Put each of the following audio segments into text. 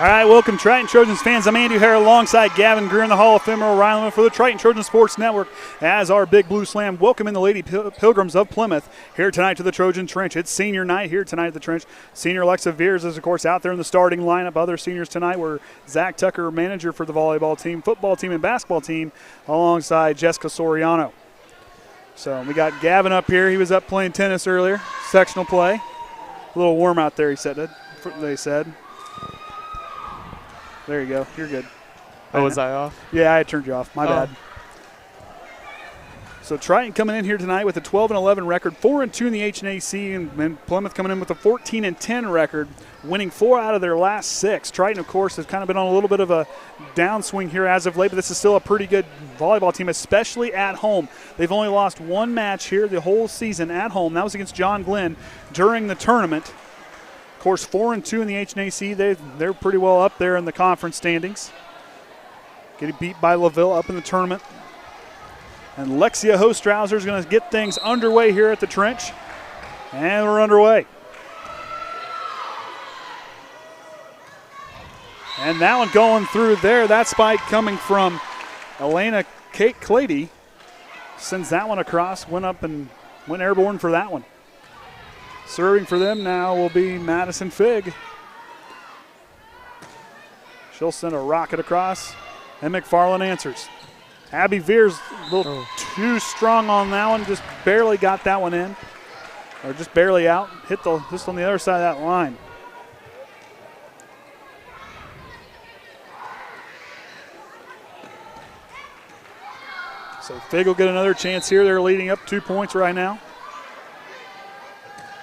All right, welcome Triton Trojans fans. I'm Andy O'Hara alongside Gavin Greer in the Hall of Famer Orion Lemler for the Triton Trojan Sports Network as our Big Blue Slam welcoming the Lady Pilgrims of Plymouth here tonight to the Trojan Trench. It's senior night here tonight at the Trench. Senior Alexa Veers is, of course, out there in the starting lineup. Other seniors tonight were Zach Tucker, manager for the volleyball team, football team, and basketball team, alongside Jessica Soriano. So we got Gavin up here. He was up playing tennis earlier, sectional play. A little warm out there, they said. There you go. You're good. Oh, was I off? Yeah, I turned you off. My bad. So Triton coming in here tonight with a 12-11 record, 4-2 in the HNAC, and Plymouth coming in with a 14-10 record, winning 4 out of their last 6. Triton, of course, has kind of been on a little bit of a downswing here as of late, but this is still a pretty good volleyball team, especially at home. They've only lost one match here the whole season at home. That was against John Glenn during the tournament. Of course, 4-2 in the HNAC. They're pretty well up there in the conference standings. Getting beat by LaVille up in the tournament. And Lexia Hostrauser is going to get things underway here at the Trench. And we're underway. And that one going through there. That spike coming from Elena Kate Clady. Sends that one across, went up and went airborne for that one. Serving for them now will be Madison Figg. She'll send a rocket across, and McFarland answers. Abby Veers a little too strong on that one, just barely got that one in, or just barely out, hit just on the other side of that line. So Fig will get another chance here. They're leading up 2 points right now.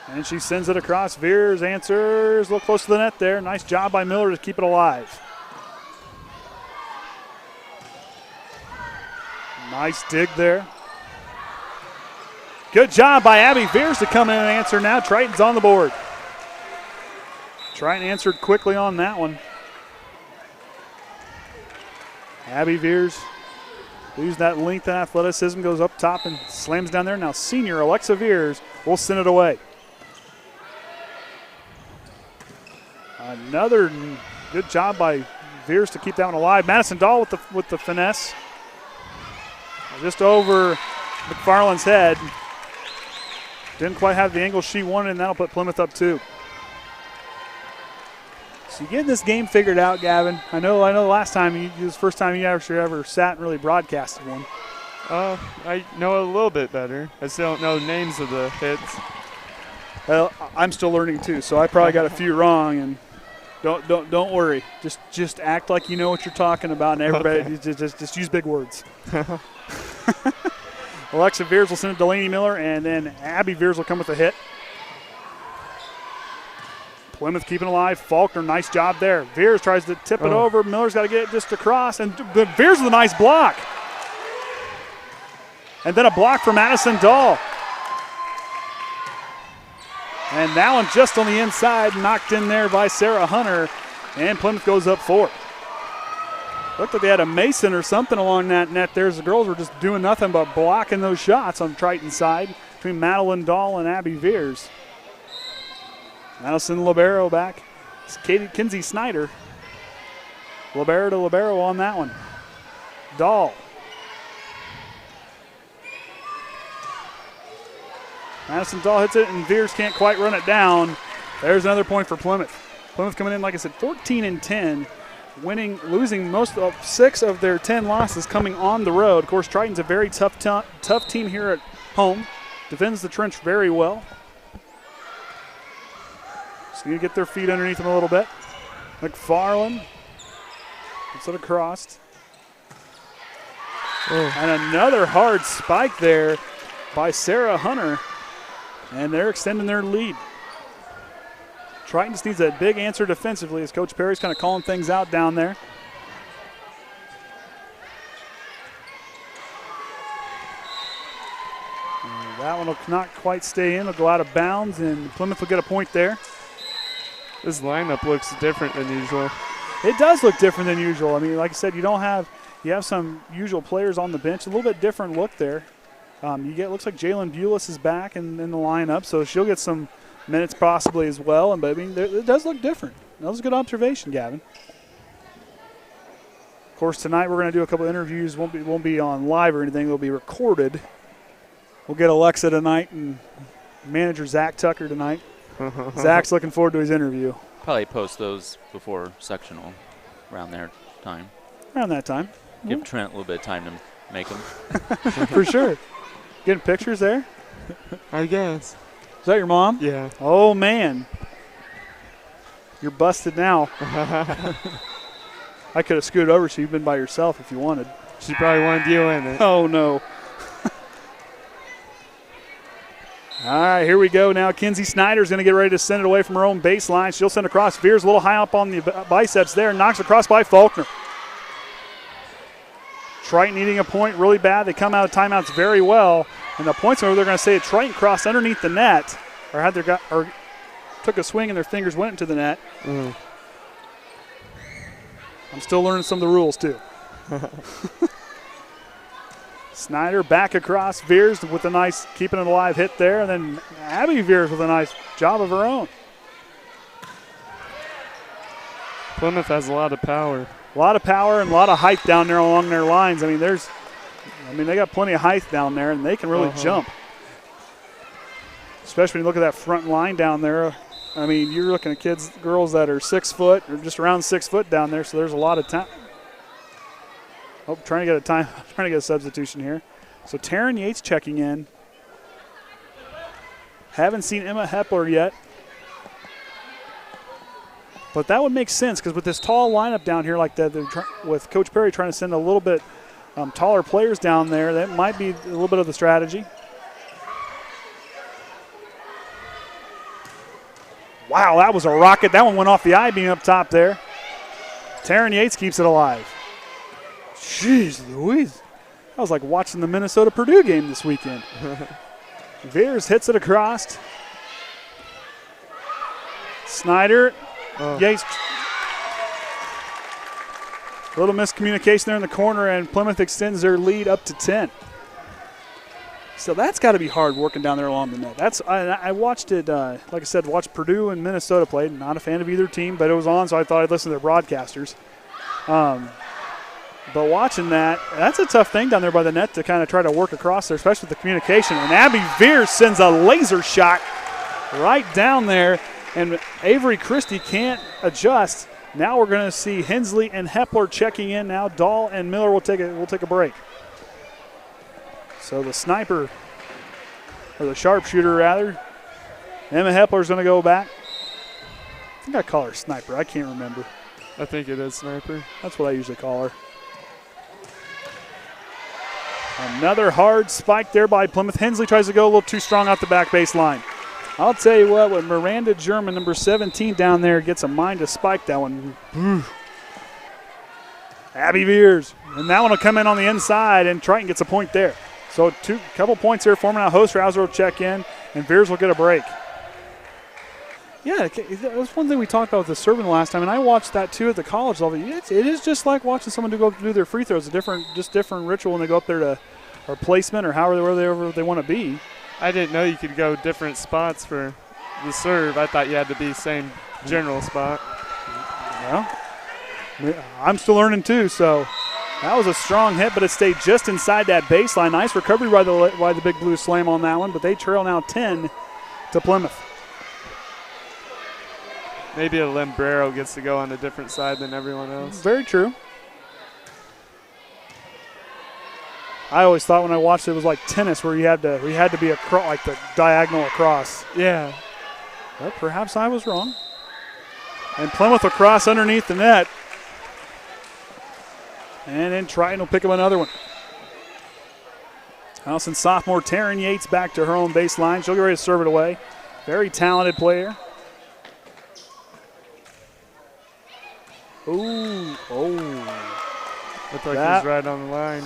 And she sends it across. Veers answers, a little close to the net there. Nice job by Miller to keep it alive. Nice dig there. Good job by Abby Veers to come in and answer now. Triton's on the board. Triton answered quickly on that one. Abby Veers loses that length and athleticism, goes up top and slams down there. Now senior Alexa Veers will send it away. Another good job by Veers to keep that one alive. Madison Dahl with the finesse. Just over McFarland's head. Didn't quite have the angle she wanted, and that'll put Plymouth up 2. So you getting this game figured out, Gavin. I know last time, it was the first time you actually ever sat and really broadcasted one. I know a little bit better. I still don't know the names of the hits. Well, I'm still learning too, so I probably got a few wrong, and don't worry. Just act like you know what you're talking about, and everybody just use big words. Alexa Veers will send it to Delaney Miller, and then Abby Veers will come with a hit. Plymouth keeping alive. Faulkner, nice job there. Veers tries to tip it over. Miller's got to get it just across, and Veers with a nice block. And then a block from Madison Dahl. And that one just on the inside, knocked in there by Sarah Hunter, and Plymouth goes up 4. Looked like they had a Mason or something along that net there as the girls were just doing nothing but blocking those shots on Triton's side between Madeline Dahl and Abby Veers. Madison Libero back. It's Kinsey Snyder. Libero to Libero on that one. Dahl. Madison Dahl hits it, and Veers can't quite run it down. There's another point for Plymouth. Plymouth coming in, like I said, 14-10. Losing most of 6 of their 10 losses coming on the road. Of course, Triton's a very tough team here at home. Defends the trench very well. Just need to get their feet underneath them a little bit. McFarland gets it across. And another hard spike there by Sarah Hunter. And they're extending their lead. Triton just needs a big answer defensively as Coach Perry's kind of calling things out down there. And that one will not quite stay in. It'll go out of bounds, and Plymouth will get a point there. This lineup looks different than usual. It does look different than usual. I mean, like I said, you have some usual players on the bench. A little bit different look there. Looks like Jalen Bulis is back in the lineup, so she'll get some minutes possibly as well. But I mean, it does look different. That was a good observation, Gavin. Of course, tonight we're going to do a couple interviews. Won't be on live or anything. They'll be recorded. We'll get Alexa tonight and manager Zach Tucker tonight. Zach's looking forward to his interview. Probably post those before sectional, around their time. Around that time. Give Trent a little bit of time to make them. For sure. Getting pictures there? I guess. Is that your mom? Yeah. Oh, man. You're busted now. I could have scooted over so you've been by yourself if you wanted. She probably wanted you in it. Oh, no. All right, here we go now. Kinsey Snyder's going to get ready to send it away from her own baseline. She'll send across. Veers a little high up on the biceps there. Knocks across by Faulkner. Triton needing a point really bad. They come out of timeouts very well. And the points over, they're going to say Triton crossed underneath the net or took a swing and their fingers went into the net. I'm still learning some of the rules, too. Snyder back across. Veers with a nice keeping it alive hit there. And then Abby Veers with a nice job of her own. Plymouth has a lot of power. A lot of power and a lot of height down there along their lines. I mean, they got plenty of height down there, and they can really jump. Especially when you look at that front line down there I mean, you're looking at girls that are 6 foot or just around 6 foot down there, so there's a lot of time. Oh, trying to get a substitution here. So Taryn Yates checking in. Haven't seen Emma Hepler yet. But that would make sense because with this tall lineup down here like that, with Coach Perry trying to send a little bit taller players down there, that might be a little bit of the strategy. Wow, that was a rocket. That one went off the I-beam up top there. Taryn Yates keeps it alive. Jeez Louise. That was like watching the Minnesota-Purdue game this weekend. Veers hits it across. Snyder. Yates. A little miscommunication there in the corner, and Plymouth extends their lead up to 10. So that's got to be hard working down there along the net. I watched it, like I said, watched Purdue and Minnesota play. Not a fan of either team, but it was on, so I thought I'd listen to their broadcasters. But watching that, that's a tough thing down there by the net to kind of try to work across there, especially with the communication. And Abby Veers sends a laser shot right down there, and Avery Christie can't adjust. Now we're going to see Hensley and Hepler checking in now. Dahl and Miller will take a break. So the sniper, or the sharpshooter rather, Emma Hepler's going to go back. I think I call her sniper. I can't remember. I think it is sniper. That's what I usually call her. Another hard spike there by Plymouth. Hensley tries to go a little too strong off the back baseline. I'll tell you what, when Miranda German, number 17 down there, gets a mind to spike that one. Abby Veers. And that one will come in on the inside, and Triton gets a point there. So couple points here for now. Hostrauser will check in, and Veers will get a break. Yeah, that was one thing we talked about with the serving the last time, and I watched that too at the college level. It is just like watching someone go up to do their free throws. Different ritual when they go up there or placement or wherever they want to be. I didn't know you could go different spots for the serve. I thought you had to be same general spot. Well, I'm still learning too, so that was a strong hit, but it stayed just inside that baseline. Nice recovery by the Big Blue Slam on that one, but they trail now 10 to Plymouth. Maybe a Lembrero gets to go on a different side than everyone else. Very true. I always thought when I watched it was like tennis where we had to be like the diagonal across. Yeah. But perhaps I was wrong. And Plymouth will cross underneath the net. And then Triton will pick up another one. Allison sophomore Taryn Yates back to her own baseline. She'll get ready to serve it away. Very talented player. Ooh, Looked like he was right on the line.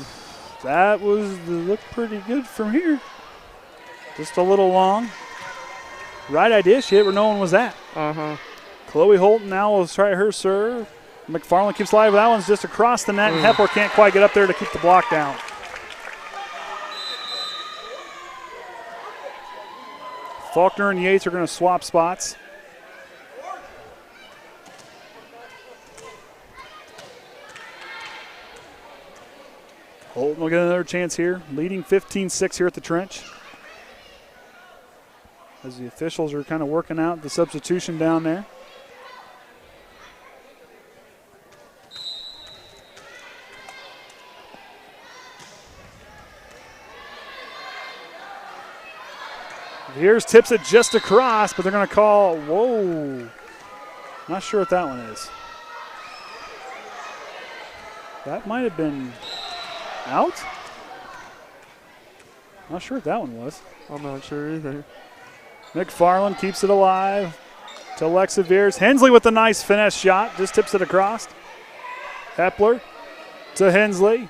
That looked pretty good from here. Just a little long. Right idea. She hit where no one was at. Chloe Holton now will try her serve. McFarland keeps live. That one's just across the net, and Hepler can't quite get up there to keep the block down. Faulkner and Yates are going to swap spots. Holton will get another chance here, leading 15-6 here at the trench. As the officials are kind of working out the substitution down there. Veers tips it just across, but they're going to call, whoa. Not sure what that one is. That might have been out? Not sure what that one was. I'm not sure either. McFarland keeps it alive to Alexa Veers. Hensley with a nice finesse shot. Just tips it across. Hepler to Hensley.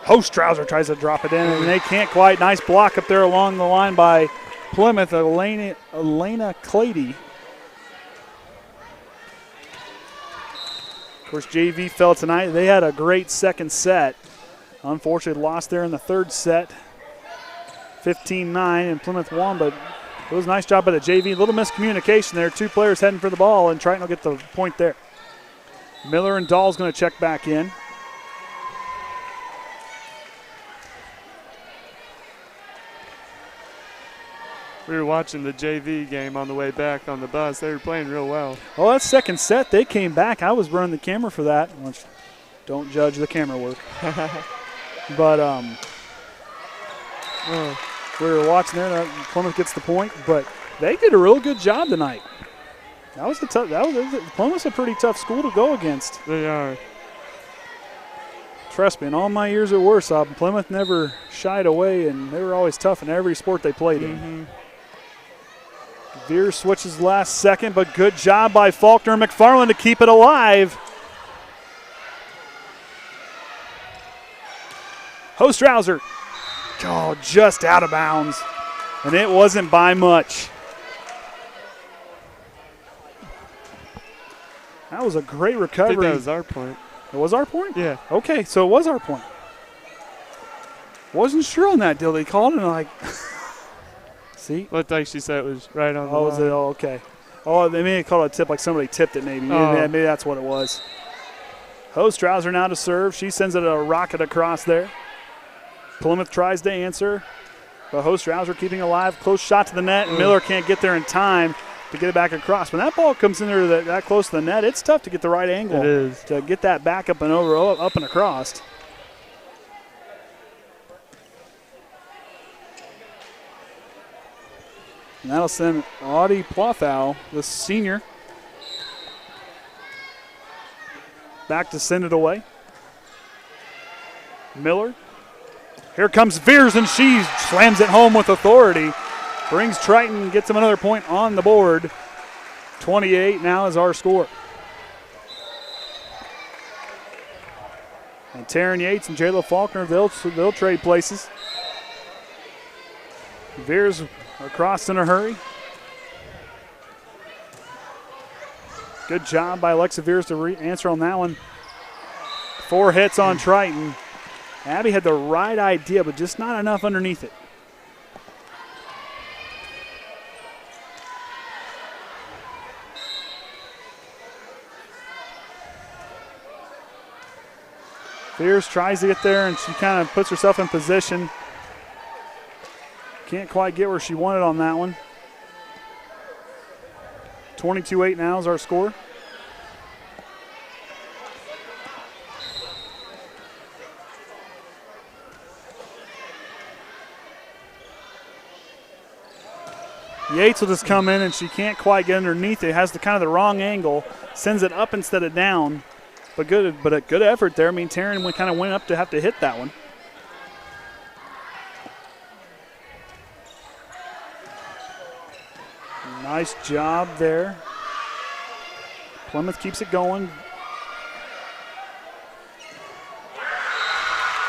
Hostrauser tries to drop it in, and they can't quite. Nice block up there along the line by Plymouth, Elena Clady. Of course, JV fell tonight. They had a great second set. Unfortunately, lost there in the third set, 15-9, and Plymouth won, but it was a nice job by the JV. A little miscommunication there. Two players heading for the ball, and Triton will get the point there. Miller and Dahl's going to check back in. We were watching the JV game on the way back on the bus. They were playing real well. Oh, that second set, they came back. I was running the camera for that. Which, don't judge the camera work. But we were watching there. Plymouth gets the point, but they did a real good job tonight. That was a tough. Plymouth's a pretty tough school to go against. They are. Trust me, in all my years at Warsaw, Plymouth never shied away, and they were always tough in every sport they played in. Veers switches last second, but good job by Faulkner and McFarland to keep it alive. Hostrauser, just out of bounds, and it wasn't by much. That was a great recovery. I think that was our point. It was our point? Yeah. Okay, so it was our point. Wasn't sure on that deal. They called and like, see? Looked like she said it was right on the Oh, line. was it? Oh, okay. Oh, they may have called it a tip like somebody tipped it maybe. Oh. Yeah, maybe that's what it was. Hostrauser now to serve. She sends it a rocket across there. Plymouth tries to answer, but Hostrauser keeping alive. Close shot to the net, and Miller can't get there in time to get it back across. When that ball comes in there that close to the net, it's tough to get the right angle. It is. To get that back up and over, up and across. And that'll send Audie Plothow, the senior, back to send it away. Miller. Here comes Veers, and she slams it home with authority. Brings Triton, gets him another point on the board. 28 now is our score. And Taryn Yates and Jayla Faulkner, they'll trade places. Veers across in a hurry. Good job by Alexa Veers to answer on that one. 4 hits on Triton. Abby had the right idea, but just not enough underneath it. Veers tries to get there, and she kind of puts herself in position. Can't quite get where she wanted on that one. 22-8 now is our score. Yates will just come in, and she can't quite get underneath it. Has the kind of the wrong angle, sends it up instead of down. But a good effort there. I mean, Taryn kind of went up to have to hit that one. Nice job there. Plymouth keeps it going.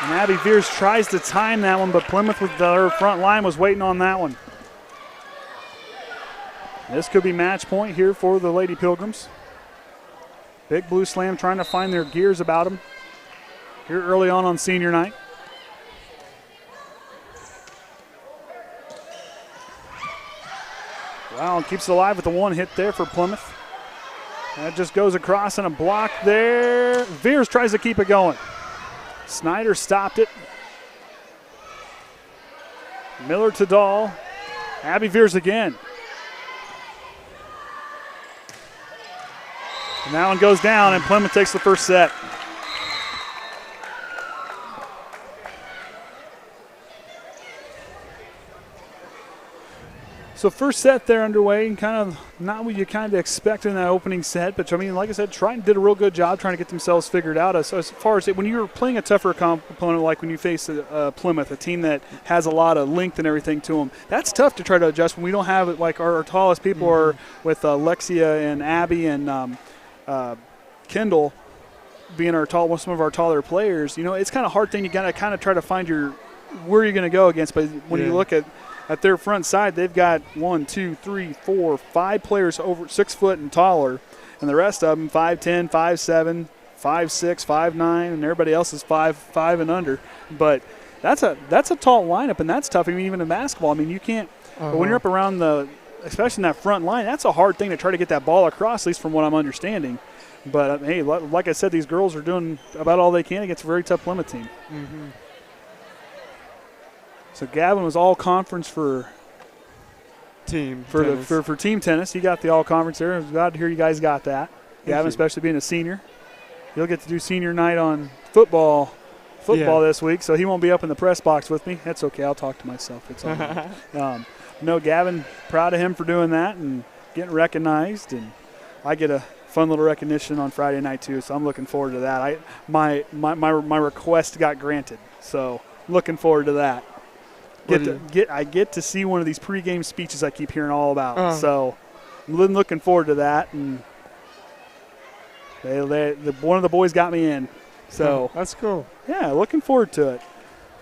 And Abby Veers tries to time that one, but Plymouth with their front line was waiting on that one. This could be match point here for the Lady Pilgrims. Big Blue Slam trying to find their gears about them here early on senior night. Wow, and keeps it alive with the one hit there for Plymouth. That just goes across and a block there. Veers tries to keep it going. Snyder stopped it. Miller to Dahl. Abby Veers again. And that one goes down, and Plymouth takes the first set. So first set there underway, and kind of not what you kind of expect in that opening set. But I mean, like I said, Triton did a real good job trying to get themselves figured out. As far as when you're playing a tougher opponent, like when you face Plymouth, a team that has a lot of length and everything to them, that's tough to try to adjust when we don't have it. Like our tallest people are with Lexia and Abby and Kendall being some of our taller players. You know, it's kind of a hard thing. You got to kind of try to find where you're going to go against. But when you look at their front side, they've got 1, 2, 3, 4, 5 players over 6 foot and taller, and the rest of them 5'10", 5'7", 5'6", 5'9", and everybody else is 5'5" and under. But that's a tall lineup, and that's tough. I mean, even in basketball, I mean, you can't. But when you're up around especially in that front line, that's a hard thing to try to get that ball across, at least from what I'm understanding. But, hey, like I said, these girls are doing about all they can against a very tough Plymouth team. So Gavin was all conference for team for tennis. for team tennis. You got the all-conference there. I'm glad to hear you guys got that. Gavin, especially being a senior. He'll get to do senior night on football this week, so he won't be up in the press box with me. That's okay. I'll talk to myself. It's all right. No, Gavin, proud of him for doing that and getting recognized, and I get a fun little recognition on Friday night too, so I'm looking forward to that. My request got granted, so looking forward to that. I get to see one of these pregame speeches I keep hearing all about, so I'm looking forward to that. And one of the boys got me in, so that's cool. Yeah, looking forward to it.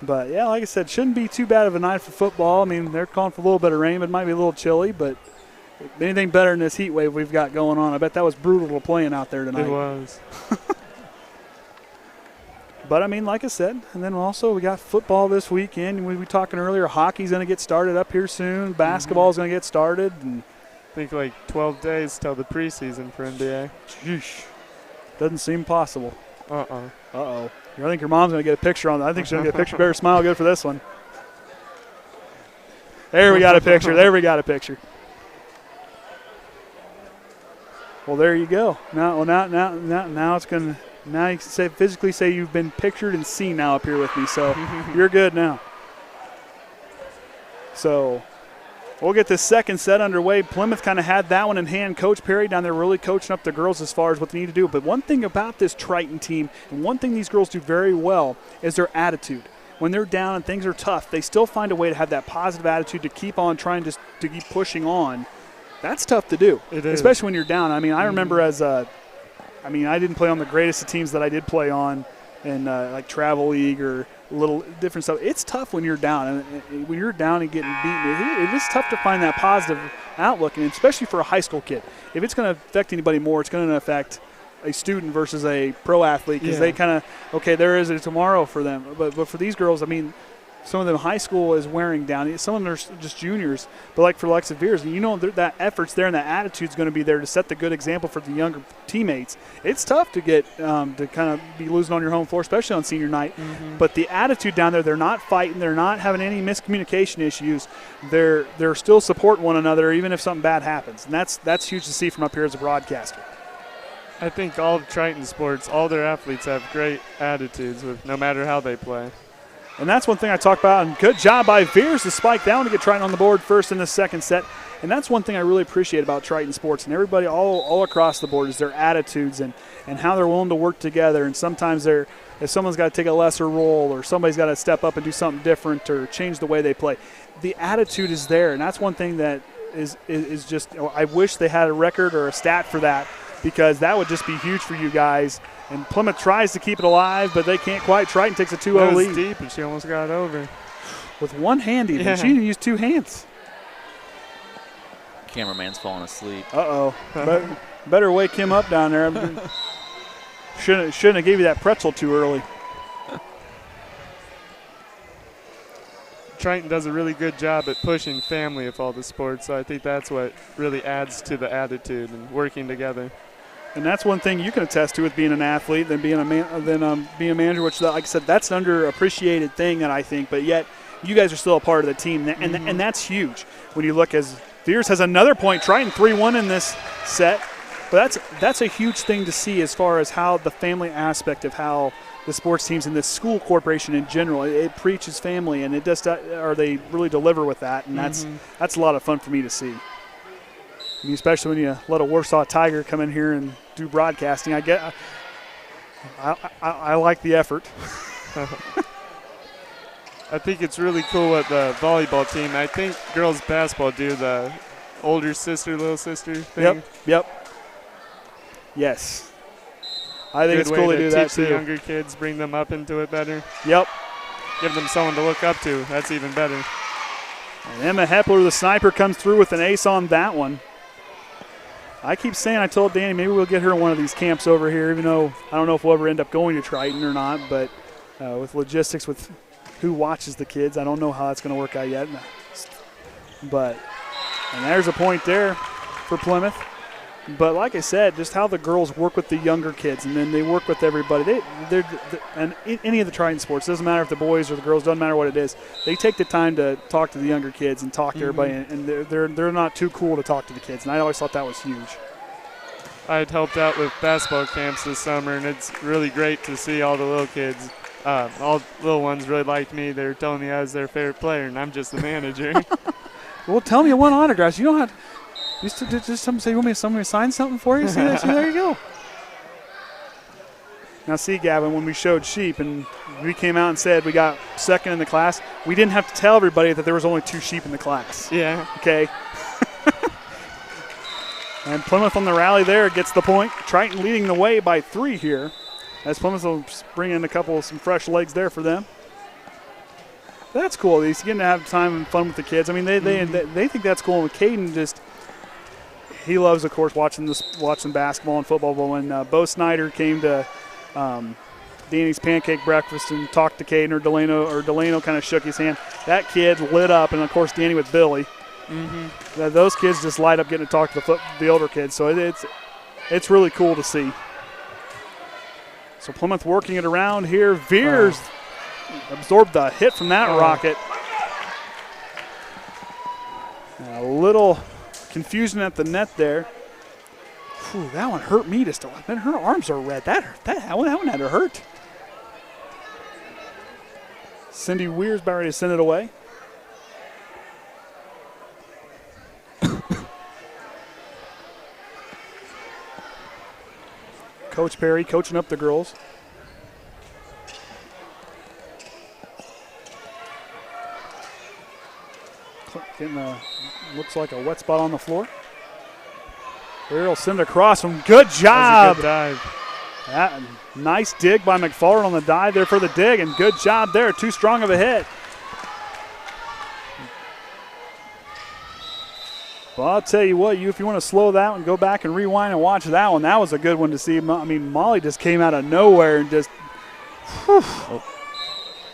But yeah, like I said, shouldn't be too bad of a night for football. I mean, they're calling for a little bit of rain, but it might be a little chilly, but anything better than this heat wave we've got going on. I bet that was brutal playing out there tonight. It was. But, I mean, like I said, and then also we got football this weekend. We were talking earlier, hockey's going to get started up here soon. Basketball's going to get started. And I think like 12 days till the preseason for NBA. Sheesh. Doesn't seem possible. Uh-oh. I think your mom's going to get a picture on that. I think she's going to get a picture. Better smile good for this one. There we got a picture. Well, there you go. Now it's going to. Now you can physically say you've been pictured and seen now up here with me, so you're good now. So we'll get this second set underway. Plymouth kind of had that one in hand. Coach Perry down there really coaching up the girls as far as what they need to do. But one thing about this Triton team, and one thing these girls do very well, is their attitude. When they're down and things are tough, they still find a way to have that positive attitude to keep on trying to keep pushing on. That's tough to do, especially when you're down. I mean, I remember I didn't play on the greatest of teams that I did play on in like travel league or little different stuff. It's tough when you're down, and when you're down and getting beaten, it is tough to find that positive outlook, and especially for a high school kid. If it's going to affect anybody more, it's going to affect a student versus a pro athlete, because they kind of, there is a tomorrow for them. But for these girls, I mean, some of them high school is wearing down. Some of them are just juniors. But like for Alexa Veers, that effort's there and that attitude's going to be there to set the good example for the younger teammates. It's tough to get to kind of be losing on your home floor, especially on senior night. But the attitude down there, they're not fighting. They're not having any miscommunication issues. They're still supporting one another even if something bad happens. And that's huge to see from up here as a broadcaster. I think all of Triton sports, all their athletes have great attitudes no matter how they play. And that's one thing I talk about. And good job by Veers to spike down to get Triton on the board first in the second set. And that's one thing I really appreciate about Triton sports and everybody all across the board is their attitudes and how they're willing to work together. And sometimes if someone's got to take a lesser role or somebody's got to step up and do something different or change the way they play, the attitude is there. And that's one thing that is just, I wish they had a record or a stat for that, because that would just be huge for you guys. And Plymouth tries to keep it alive, but they can't quite. Triton takes a 2-0 lead. That was deep, and she almost got over. With one hand even. Yeah. She didn't use two hands. Cameraman's falling asleep. Uh-oh. Better wake him up down there. Shouldn't have gave you that pretzel too early. Triton does a really good job at pushing family of all the sports, so I think that's what really adds to the attitude and working together. And that's one thing you can attest to with being an athlete than being a manager, which, like I said, that's an underappreciated thing that I think. But yet, you guys are still a part of the team, and that's huge. When you look, as Veers has another point, Triton 3-1 in this set. But that's a huge thing to see as far as how the family aspect of how the sports teams and this school corporation in general, it preaches family, and it does. Or they really deliver with that, and that's a lot of fun for me to see. I mean, especially when you let a Warsaw Tiger come in here and do broadcasting. I like the effort. I think it's really cool what the volleyball team. I think girls basketball do the older sister, little sister thing. Yep. Yes. I think it's cool to do that too. Teach the younger kids, bring them up into it better. Yep. Give them someone to look up to. That's even better. And Emma Hepler, the sniper, comes through with an ace on that one. I keep saying, I told Danny, maybe we'll get her in one of these camps over here, even though I don't know if we'll ever end up going to Triton or not. But with logistics, with who watches the kids, I don't know how that's going to work out yet. And there's a point there for Plymouth. But like I said, just how the girls work with the younger kids, and then they work with everybody. And any of the Triton sports, doesn't matter if the boys or the girls, doesn't matter what it is. They take the time to talk to the younger kids and talk to everybody, and they're not too cool to talk to the kids. And I always thought that was huge. I had helped out with basketball camps this summer, and it's really great to see all the little kids. All the little ones really liked me. They were telling me I was their favorite player, and I'm just the manager. Well, tell me you want autographs. You don't have to. Just somebody say, you want me to sign something for you? See that? See, there you go. Now, see, Gavin, when we showed sheep and we came out and said we got second in the class, we didn't have to tell everybody that there was only 2 sheep in the class. Yeah. Okay. And Plymouth on the rally there gets the point. Triton leading the way by 3 here, as Plymouth will bring in some fresh legs there for them. That's cool. At least getting to have time and fun with the kids. I mean, they think that's cool. And Caden he loves, of course, watching basketball and football. But when Bo Snyder came to Danny's Pancake Breakfast and talked to Caden, or Delano kind of shook his hand, that kid lit up. And, of course, Danny with Billy. Those kids just light up getting to talk to the older kids. So it's really cool to see. So Plymouth working it around here. Veers absorbed the hit from that rocket. A little confusion at the net there. Whew, that one hurt me to still. Man, her arms are red. That one had to hurt. Cindy Weir's about ready to send it away. Coach Perry coaching up the girls. Looks like a wet spot on the floor. He'll send it across from. Good job. That was a good dive. Nice dig by McFarland on the dive there for the dig, and good job there. Too strong of a hit. Well, I'll tell you what, if you want to slow that one, go back and rewind and watch that one. That was a good one to see. I mean, Molly just came out of nowhere and just, whew.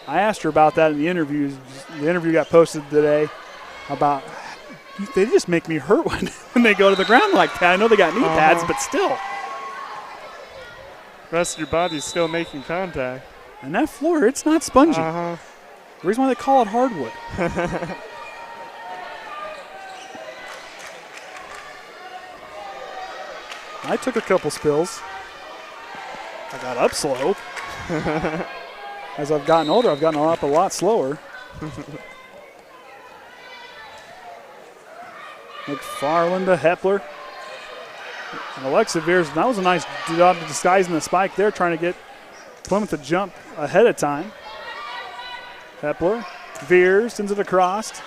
I asked her about that in the interviews. The interview got posted today about, they just make me hurt when they go to the ground like that. I know they got knee pads, but still. Rest of your body's still making contact. And that floor, it's not spongy. The reason why they call it hardwood. I took a couple spills. I got up slow. As I've gotten older, I've gotten up a lot slower. McFarland to Hepler. And Alexa Veers, that was a nice job disguising the spike there, trying to get Plymouth to jump ahead of time. Hepler, Veers sends it across.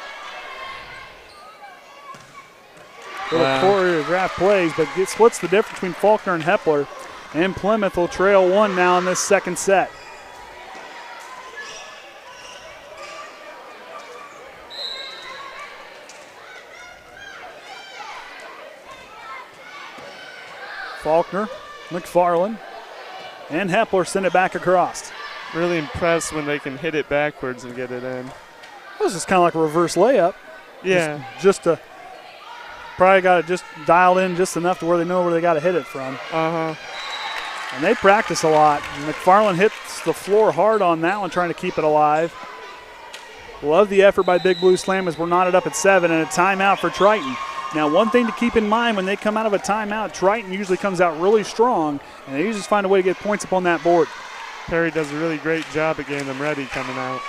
Little choreographed plays, but what's the difference between Faulkner and Hepler? And Plymouth will trail 1 now in this second set. Faulkner, McFarland, and Hepler send it back across. Really impressed when they can hit it backwards and get it in. This is kind of like a reverse layup. Yeah. Just to probably got it just dialed in just enough to where they know where they got to hit it from. And they practice a lot. McFarland hits the floor hard on that one, trying to keep it alive. Love the effort by Big Blue Slam as we're knotted up at 7 and a timeout for Triton. Now, one thing to keep in mind when they come out of a timeout, Triton usually comes out really strong, and they usually find a way to get points up on that board. Perry does a really great job at getting them ready coming out.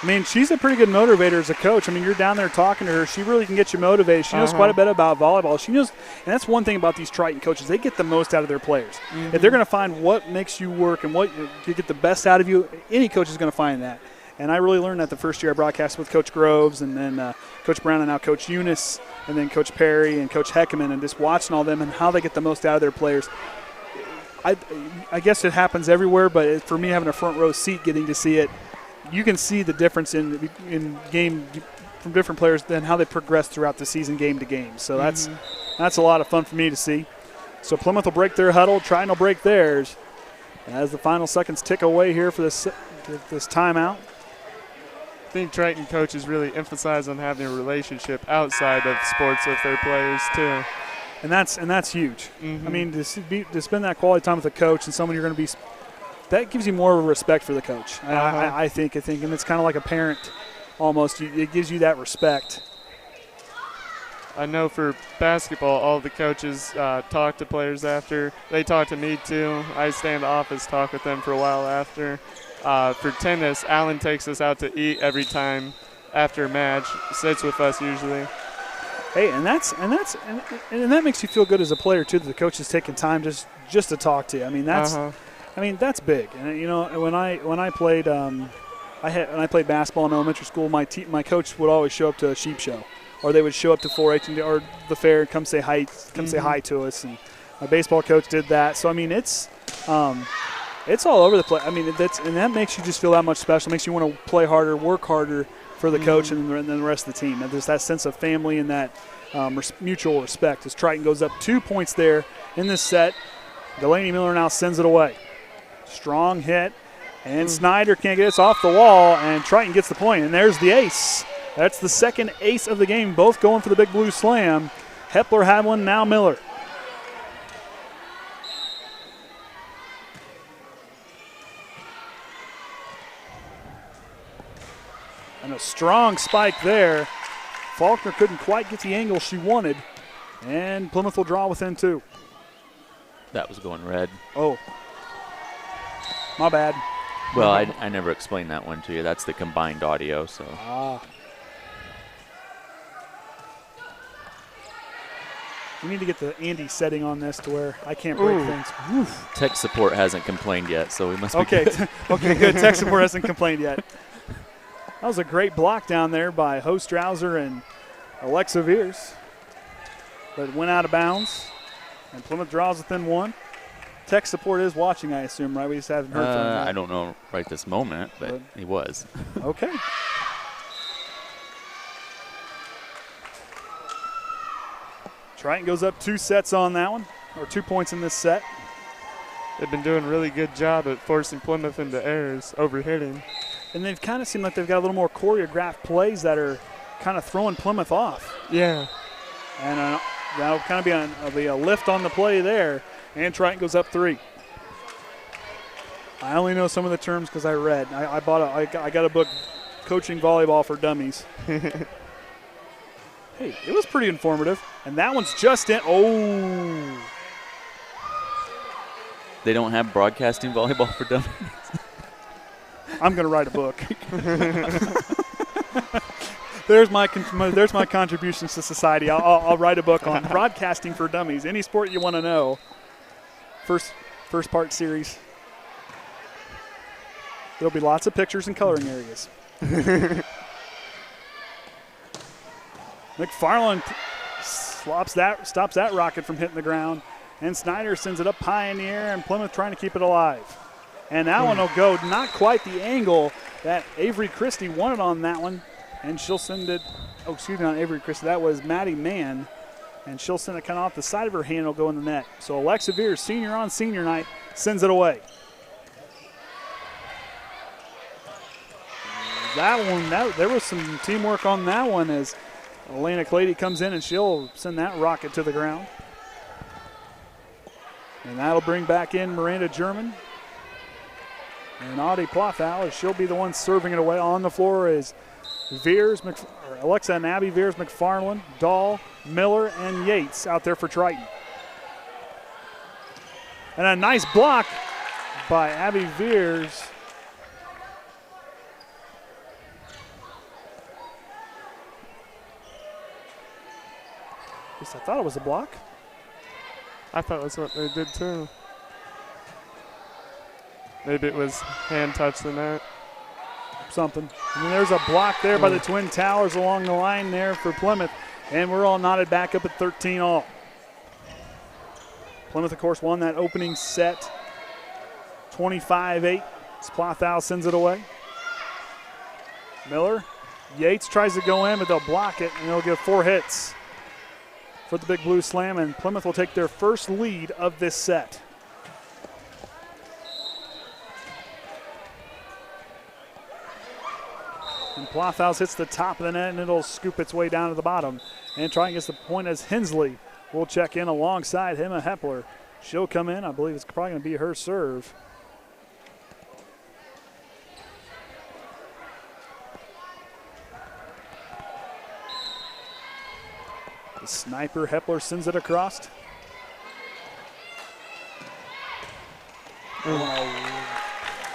I mean, she's a pretty good motivator as a coach. I mean, you're down there talking to her. She really can get you motivated. She knows quite a bit about volleyball. She knows, and that's one thing about these Triton coaches. They get the most out of their players. If they're going to find what makes you work and what to get the best out of you, any coach is going to find that. And I really learned that the first year I broadcast with Coach Groves and then Coach Brown and now Coach Eunice and then Coach Perry and Coach Heckman, and just watching all them and how they get the most out of their players. I guess it happens everywhere, but for me having a front row seat getting to see it, you can see the difference in game from different players than how they progress throughout the season game to game. So that's a lot of fun for me to see. So Plymouth will break their huddle, Triton will break theirs as the final seconds tick away here for this timeout. I think Triton coaches really emphasize on having a relationship outside of sports with their players too. And that's huge. Mm-hmm. I mean, to spend that quality time with a coach and someone you're going to be, that gives you more of a respect for the coach. I think, and it's kind of like a parent almost. It gives you that respect. I know for basketball, all the coaches talk to players after. They talk to me too. I stay in the office, talk with them for a while after. For tennis, Alan takes us out to eat every time after a match. Sits with us usually. Hey, and that makes you feel good as a player too. That the coach is taking time just to talk to you. I mean that's big. And you know, when I played when I played basketball in elementary school, my coach would always show up to a sheep show, or they would show up to 4-H or the fair and come say hi to us. And my baseball coach did that. So I mean it's all over the place. I mean that makes you just feel that much special. It makes you want to play harder, work harder for the coach and then the rest of the team. And there's that sense of family and that mutual respect. As Triton goes up 2 points there in this set, Delaney Miller now sends it away. Strong hit, and Snyder can't get it. It's off the wall, and Triton gets the point. And there's the ace. That's the second ace of the game, both going for the big blue slam. Hepler had one, now Miller. And a strong spike there. Faulkner couldn't quite get the angle she wanted, and Plymouth will draw within 2. That was going red. Oh, my bad. Well, I never explained that one to you. That's the combined audio, so. We need to get the Andy setting on this to where I can't break things. Oof. Tech support hasn't complained yet, so we must be okay. good. Okay, good. Tech support hasn't complained yet. That was a great block down there by Hostrauser and Alexa Veers. But it went out of bounds, and Plymouth draws within 1. Tech support is watching, I assume, right? We just haven't heard from him. I don't know right this moment, but he was. Okay. Triton goes up 2 sets on that one, or 2 points in this set. They've been doing a really good job at forcing Plymouth into errors, overhitting. And they've kind of seemed like they've got a little more choreographed plays that are kind of throwing Plymouth off. Yeah. And that'll kind of be a lift on the play there. And Triton goes up 3. I only know some of the terms because I read. I got a book, Coaching Volleyball for Dummies. Hey, it was pretty informative. And that one's just in. Oh. They don't have broadcasting volleyball for dummies. I'm going to write a book. There's my contributions to society. I'll write a book on broadcasting for dummies. Any sport you want to know. First part series. There'll be lots of pictures and coloring areas. McFarland stops that rocket from hitting the ground, and Snyder sends it up high in the air, and Plymouth trying to keep it alive. And that one will go not quite the angle that Avery Christie wanted on that one, and she'll send it. Oh, excuse me, not Avery Christie. That was Maddie Mann, and she'll send it kind of off the side of her hand. It'll go in the net. So Alexa Veers, senior on senior night, sends it away. That one, there was some teamwork on that one as Elena Clady comes in and she'll send that rocket to the ground. And that'll bring back in Miranda German. And Audie Plothow, as she'll be the one serving it away. On the floor is Alexa and Abby Veers, McFarland, Dahl, Miller, and Yates out there for Triton. And a nice block by Abby Veers. At least I thought it was a block. I thought that's what they did too. Maybe it was hand touch the net. Something. And there's a block there by the Twin Towers along the line there for Plymouth. And we're all knotted back up at 13 all. Plymouth, of course, won that opening set 25-8. Plothow sends it away. Miller. Yates tries to go in, but they'll block it, and they'll get 4 hits for the big blue slam, and Plymouth will take their first lead of this set. And Plothouse hits the top of the net, and it'll scoop its way down to the bottom. And Triton gets the point as Hensley will check in alongside Emma Hepler. She'll come in. I believe it's probably going to be her serve. The sniper, Hepler, sends it across.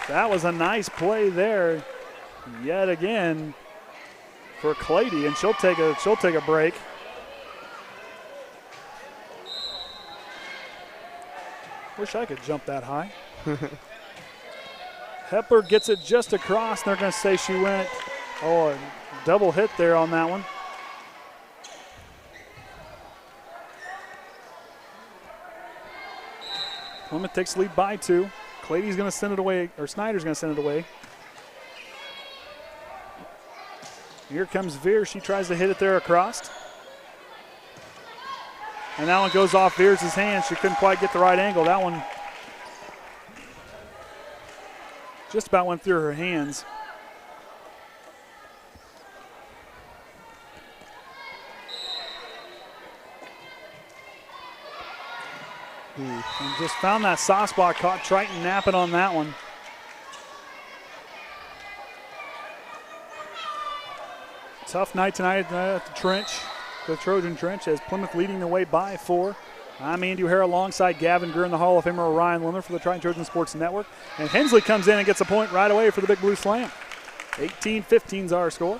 That was a nice play there, yet again, for Clady, and she'll take a break. Wish I could jump that high. Hepler gets it just across, and they're going to say she went. Oh, a double hit there on that one. Plymouth takes the lead by 2. Clady's going to send it away, or Snyder's going to send it away. Here comes Veer. She tries to hit it there across. And that one goes off Veers' hand. She couldn't quite get the right angle. That one just about went through her hands. And just found that soft spot, caught Triton napping on that one. Tough night tonight at the trench, the Trojan Trench, as Plymouth leading the way by 4. I'm Andy O'Hara alongside Gavin Greer and the Hall of Famer Orion Lemler for the Triton Trojan Sports Network. And Hensley comes in and gets a point right away for the Big Blue Slam. 18-15's our score.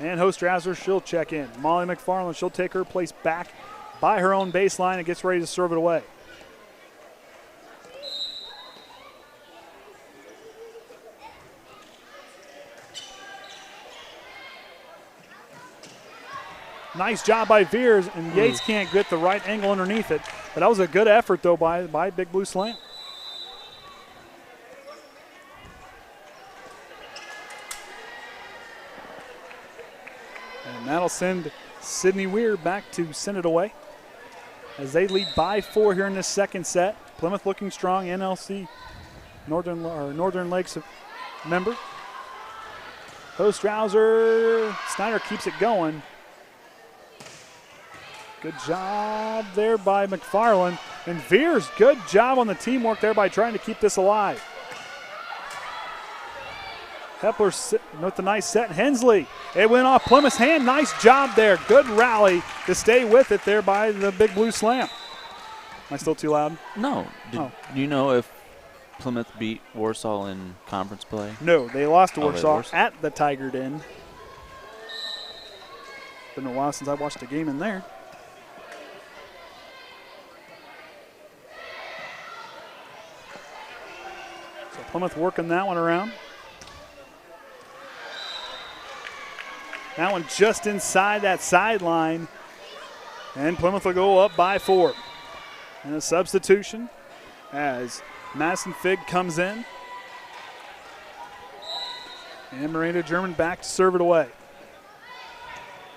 And host Razzler, she'll check in. Molly McFarland, she'll take her place back by her own baseline and gets ready to serve it away. Nice job by Veers, and Yates can't get the right angle underneath it. But that was a good effort, though, by Big Blue Slam. And that'll send Sydney Weir back to send it away as they lead by 4 here in this second set. Plymouth looking strong, NLC Northern Lakes member. Host Rouser, Snyder keeps it going. Good job there by McFarland. And Veers, good job on the teamwork there by trying to keep this alive. Hepler with the nice set. Hensley, it went off Plymouth's hand. Nice job there. Good rally to stay with it there by the Big Blue Slam. Am I still too loud? No. Do you know if Plymouth beat Warsaw in conference play? No, they lost to Warsaw at the Tiger Den. Been a while since I watched a game in there. So Plymouth working that one around. That one just inside that sideline. And Plymouth will go up by 4. And a substitution as Madison Figg comes in. And Miranda German back to serve it away.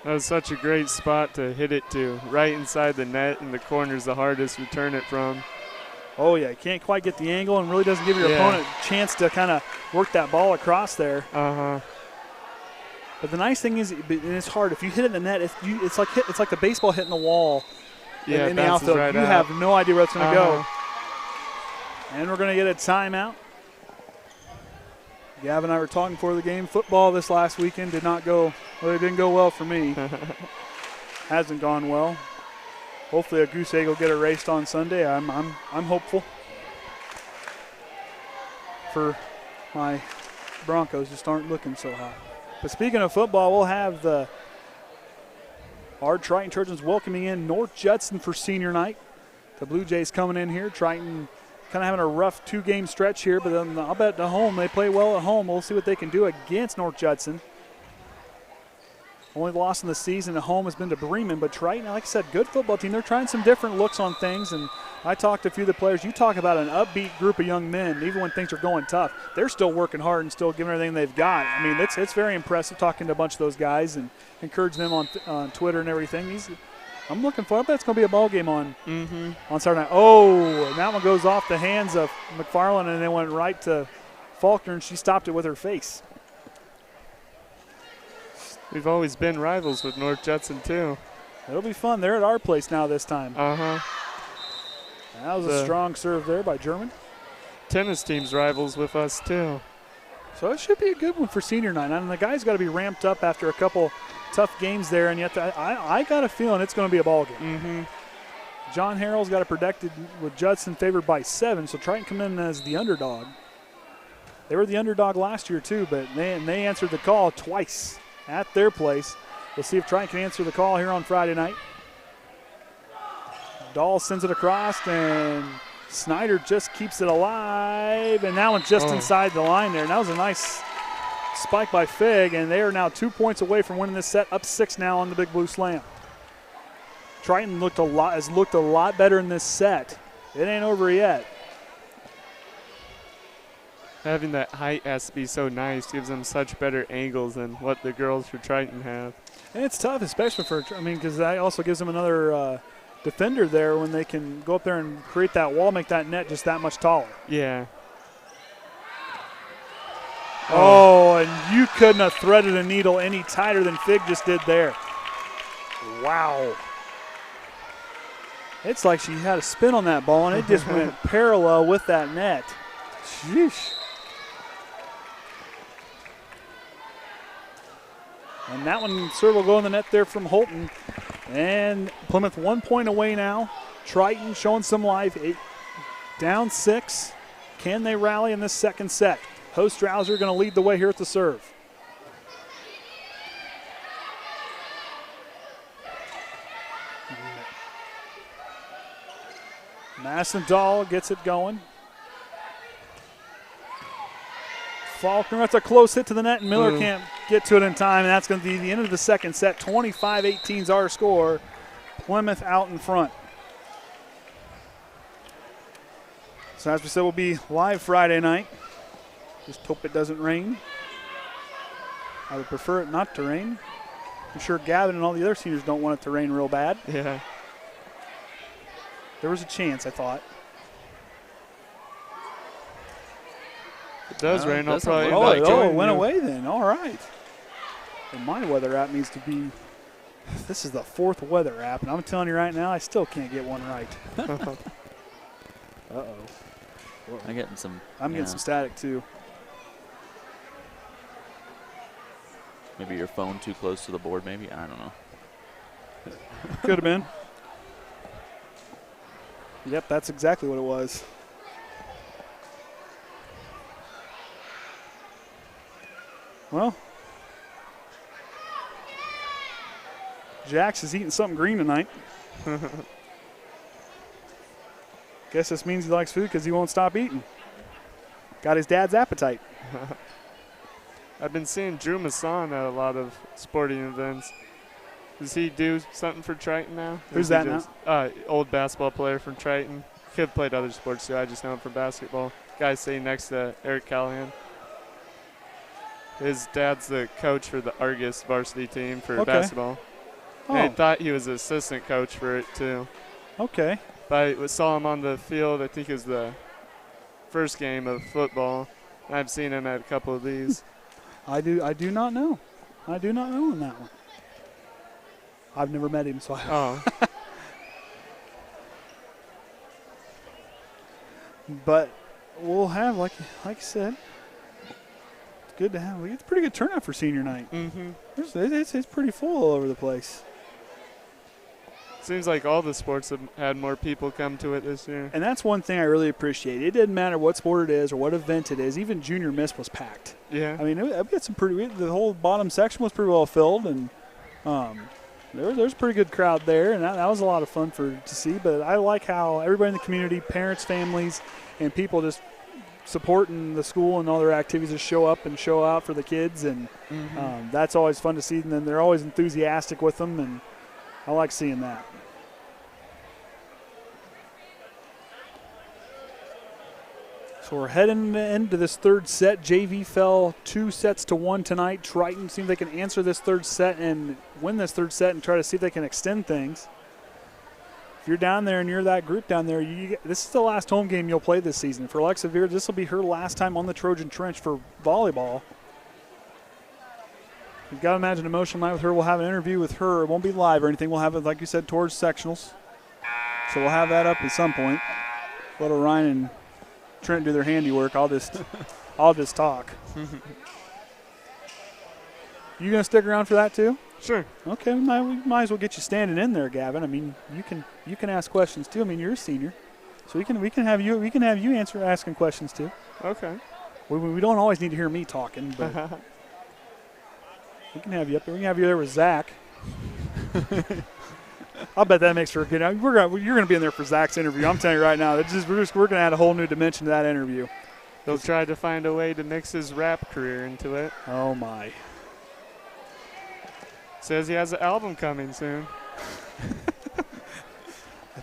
That was such a great spot to hit it to. Right inside the net, and the corner's the hardest to return it from. Oh, yeah, can't quite get the angle and really doesn't give your opponent a chance to kind of work that ball across there. But the nice thing is, and it's hard, if you hit it in the net, it's like the baseball hitting the wall in the outfield. Right you have no idea where it's going to go. And we're going to get a timeout. Gavin and I were talking before the game. Football this last weekend did not go, well, it didn't go well for me. Hasn't gone well. Hopefully a goose egg will get erased on Sunday. I'm hopeful for my Broncos. Just aren't looking so hot. But speaking of football, we'll have our Triton Trojans welcoming in North Judson for senior night. The Blue Jays coming in here. Triton kind of having a rough 2-game stretch here, but then I'll bet at home they play well at home. We'll see what they can do against North Judson. Only loss in the season at home has been to Bremen, but Triton, like I said, good football team. They're trying some different looks on things, and I talked to a few of the players. You talk about an upbeat group of young men, even when things are going tough. They're still working hard and still giving everything they've got. I mean, it's very impressive talking to a bunch of those guys and encouraging them on Twitter and everything. I'm looking for it. I bet it's going to be a ball game on Saturday night. Oh, and that one goes off the hands of McFarland, and then went right to Faulkner, and she stopped it with her face. We've always been rivals with North Judson, too. It'll be fun. They're at our place now this time. Uh-huh. That was a strong serve there by German. Tennis team's rivals with us, too. So it should be a good one for senior night. I mean, the guys got to be ramped up after a couple tough games there, and yet I got a feeling it's going to be a ball game. Mm-hmm. John Harrell's got it predicted with Judson favored by 7, so Triton come in as the underdog. They were the underdog last year too, but they answered the call twice at their place. We'll see if Triton can answer the call here on Friday night. Dahl sends it across, and Snyder just keeps it alive, and that one's just inside the line there. And that was a nice spike by Fig, and they are now 2 points away from winning this set, up 6 now on the Big Blue Slam. Triton has looked a lot better in this set. It ain't over yet. Having that height has to be so nice. Gives them such better angles than what the girls for Triton have. And it's tough, especially because that also gives them another defender there when they can go up there and create that wall, make that net just that much taller. Yeah. Oh, and you couldn't have threaded a needle any tighter than Fig just did there. Wow. It's like she had a spin on that ball, and it just went parallel with that net. Sheesh. And that one serve will go in the net there from Holton. And Plymouth 1 point away now. Triton showing some life. Down 6. Can they rally in this second set? Host Strouser going to lead the way here at the serve. Massendahl gets it going. Faulkner, that's a close hit to the net, and Miller can't get to it in time, and that's going to be the end of the second set. 25-18 is our score. Plymouth out in front. So as we said, we'll be live Friday night. Just hope it doesn't rain. I would prefer it not to rain. I'm sure Gavin and all the other seniors don't want it to rain real bad. Yeah. There was a chance, I thought. It does rain. I'll doesn't probably look end like up it. Oh, it joining went you. away then. All right. And my weather app needs to be, this is the 4th weather app, and I'm telling you right now, I still can't get one right. Uh-oh. I'm getting some. I'm getting some static too. Maybe your phone too close to the board, maybe? I don't know. Could have been. Yep, that's exactly what it was. Well, Jax is eating something green tonight. Guess this means he likes food because he won't stop eating. Got his dad's appetite. I've been seeing Drew Masson at a lot of sporting events. Does he do something for Triton now? Who's that now? Old basketball player from Triton. Could have played other sports too. I just know him from basketball. Guy sitting next to Eric Callahan. His dad's the coach for the Argus varsity team for basketball. Oh, And I thought he was the assistant coach for it too. okay. But I saw him on the field. I think it was the first game of football. I've seen him at a couple of these. I do not know. I do not know on that one. I've never met him, so I. Oh. But we'll have, like you said, it's good to have. It's a pretty good turnout for senior night. Mm-hmm. It's pretty full all over the place. Seems like all the sports have had more people come to it this year. And that's one thing I really appreciate. It didn't matter what sport it is or what event it is. Even Junior Miss was packed. Yeah. I mean, we had some the whole bottom section was pretty well filled, and there's a pretty good crowd there, and that was a lot of fun to see. But I like how everybody in the community, parents, families, and people just supporting the school and all their activities, just show up and show out for the kids, and that's always fun to see. And then they're always enthusiastic with them, and I like seeing that. So we're heading into this third set. JV fell 2-1 tonight. Triton seems they can answer this third set and win this third set and try to see if they can extend things. If you're down there and you're that group down there, this is the last home game you'll play this season. For Alexa Veer, this will be her last time on the Trojan Trench for volleyball. You've got to imagine emotional night with her. We'll have an interview with her. It won't be live or anything. We'll have it, like you said, towards sectionals. So we'll have that up at some point. Let Orion and Trent do their handiwork. I'll just talk. You gonna stick around for that too? Sure. Okay, we might as well get you standing in there, Gavin. I mean, you can ask questions too. I mean, you're a senior, so we can have you asking questions too. Okay. We don't always need to hear me talking, but we can have you up there. We can have you there with Zach. I'll bet that makes for a good. You're gonna be in there for Zach's interview. I'm telling you right now. We're gonna add a whole new dimension to that interview. He'll try to find a way to mix his rap career into it. Oh my. Says he has an album coming soon.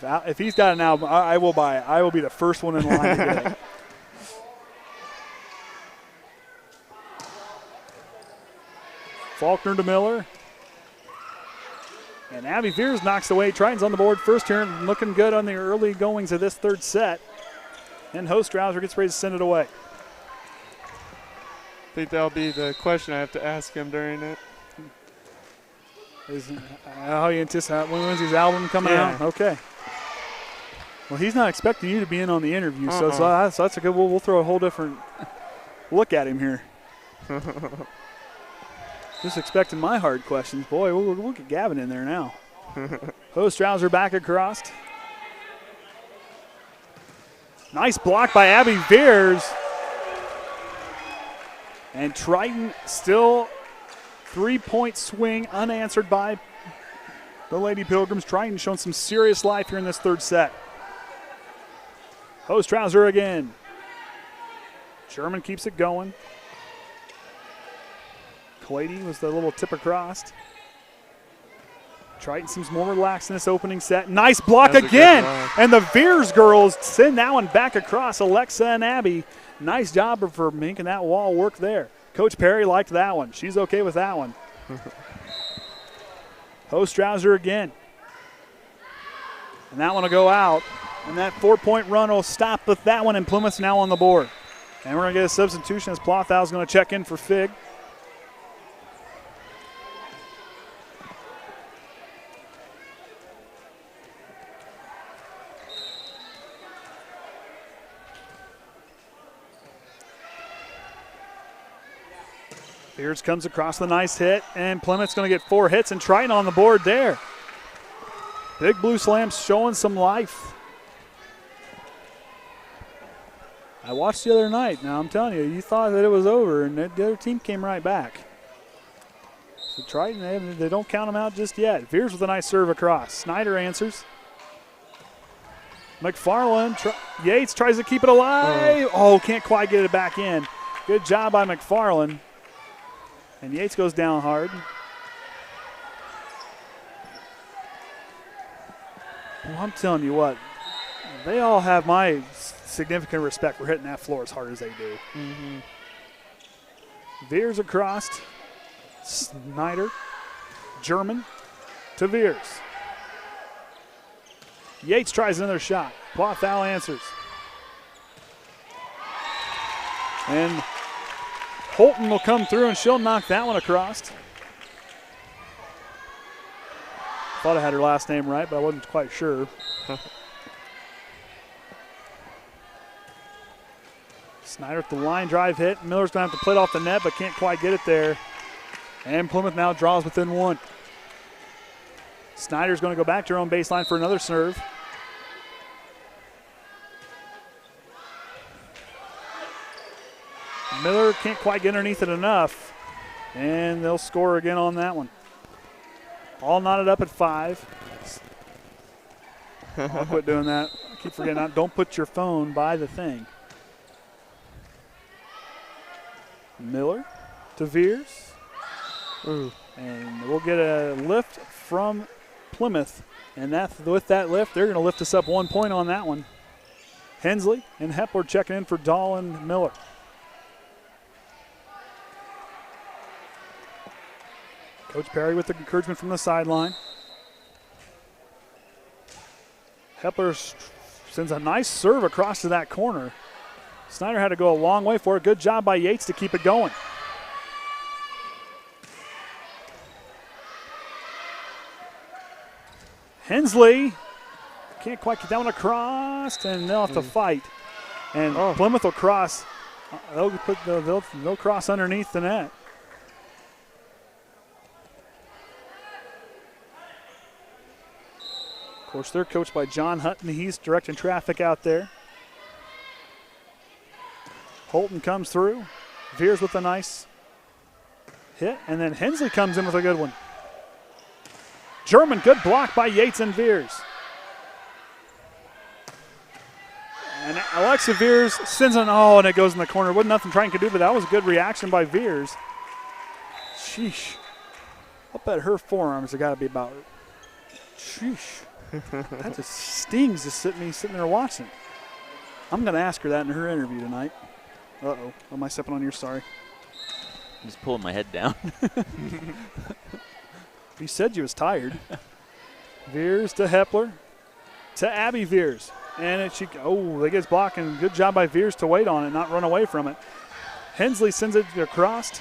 If he's got an album, I will buy it. I will be the first one in line to get it. Faulkner to Miller. And Abby Veers knocks away. Triton's on the board first here and looking good on the early goings of this third set. And host Rouser gets ready to send it away. I think that'll be the question I have to ask him during it. How you anticipate when's his album coming out? Okay. Well, he's not expecting you to be in on the interview, so that's a good. We'll throw a whole different look at him here. Just expecting my hard questions, boy. We'll get Gavin in there now. Host Rouser back across. Nice block by Abby Veers. And Triton still 3-point swing unanswered by the Lady Pilgrims. Triton showing some serious life here in this third set. Host Rouser again. Sherman keeps it going. Clady was the little tip across. Triton seems more relaxed in this opening set. Nice block again. And the Veers girls send that one back across. Alexa and Abby. Nice job for making that wall work there. Coach Perry liked that one. She's okay with that one. Host Rouser again. And that one will go out. And that 4-point run will stop with that one, and Plymouth's now on the board. And we're going to get a substitution as Plothow's going to check in for Fig. Beers comes across the nice hit, and Plymouth's going to get 4 hits, and Triton on the board there. Big Blue Slams showing some life. I watched the other night. Now, I'm telling you, you thought that it was over, and the other team came right back. So Triton, they don't count them out just yet. Veers with a nice serve across. Snyder answers. McFarland, Yates tries to keep it alive. Oh, can't quite get it back in. Good job by McFarland. And Yates goes down hard. Well, I'm telling you what, they all have my significant respect for hitting that floor as hard as they do. Mm-hmm. Veers across. Snyder. German to Veers. Yates tries another shot. Plothow answers. And Holton will come through, and she'll knock that one across. Thought I had her last name right, but I wasn't quite sure. Snyder with the line drive hit. Miller's going to have to play it off the net, but can't quite get it there. And Plymouth now draws within 1. Snyder's going to go back to her own baseline for another serve. Miller can't quite get underneath it enough, and they'll score again on that one. All knotted up at 5. I'll quit doing that. I keep forgetting, don't put your phone by the thing. Miller to Veers. Ooh. And we'll get a lift from Plymouth. And with that lift, they're going to lift us up 1 point on that one. Hensley and Hepler checking in for Dahl and Miller. Coach Perry with the encouragement from the sideline. Hepler sends a nice serve across to that corner. Snyder had to go a long way for it. Good job by Yates to keep it going. Hensley can't quite get that one across, and they'll have to fight. And Plymouth will cross. They'll cross underneath the net. Of course, they're coached by John Hutton. He's directing traffic out there. Holton comes through. Veers with a nice hit, and then Hensley comes in with a good one. German, good block by Yates and Veers. And Alexa Veers sends an and it goes in the corner. Wasn't nothing Triton could do, but that was a good reaction by Veers. Sheesh. I'll bet her forearms have got to be about. Sheesh. That just stings just sitting there watching. I'm going to ask her that in her interview tonight. Uh-oh. Am I stepping on your sorry? I'm just pulling my head down. You said you was tired. Veers to Hepler. To Abby Veers. And they get blocking. Good job by Veers to wait on it, not run away from it. Hensley sends it across.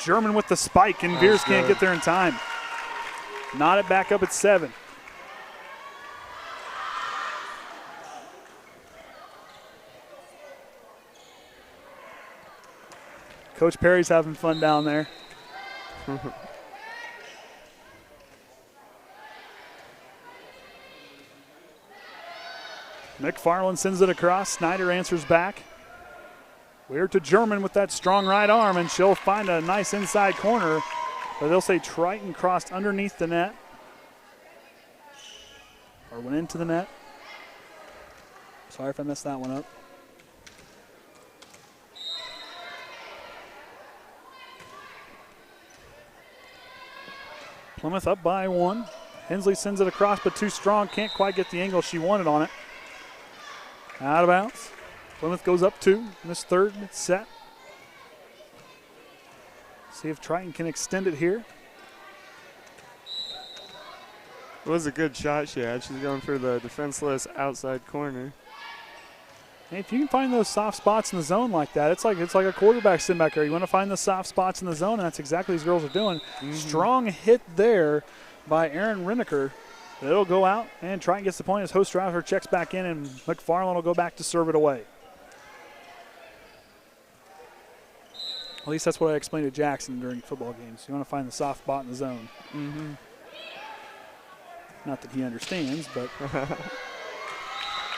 German with the spike, and Veers can't get there in time. Knot it back up at 7. Coach Perry's having fun down there. McFarland sends it across. Snyder answers back. We're to German with that strong right arm, and she'll find a nice inside corner. But they'll say Triton crossed underneath the net. Or went into the net. Sorry if I messed that one up. Plymouth up by 1. Hensley sends it across, but too strong. Can't quite get the angle she wanted on it. Out of bounds. Plymouth goes up 2 in this third set. See if Triton can extend it here. It was a good shot she had. She's going for the defenseless outside corner. Hey, if you can find those soft spots in the zone like that, it's like a quarterback sitting back there. You want to find the soft spots in the zone, and that's exactly what these girls are doing. Strong hit there by Aaron Riniker. It'll go out, and Triton gets the point as Hostrouser checks back in, and McFarland will go back to serve it away. At least that's what I explained to Jackson during football games. You want to find the soft spot in the zone. Not that he understands, but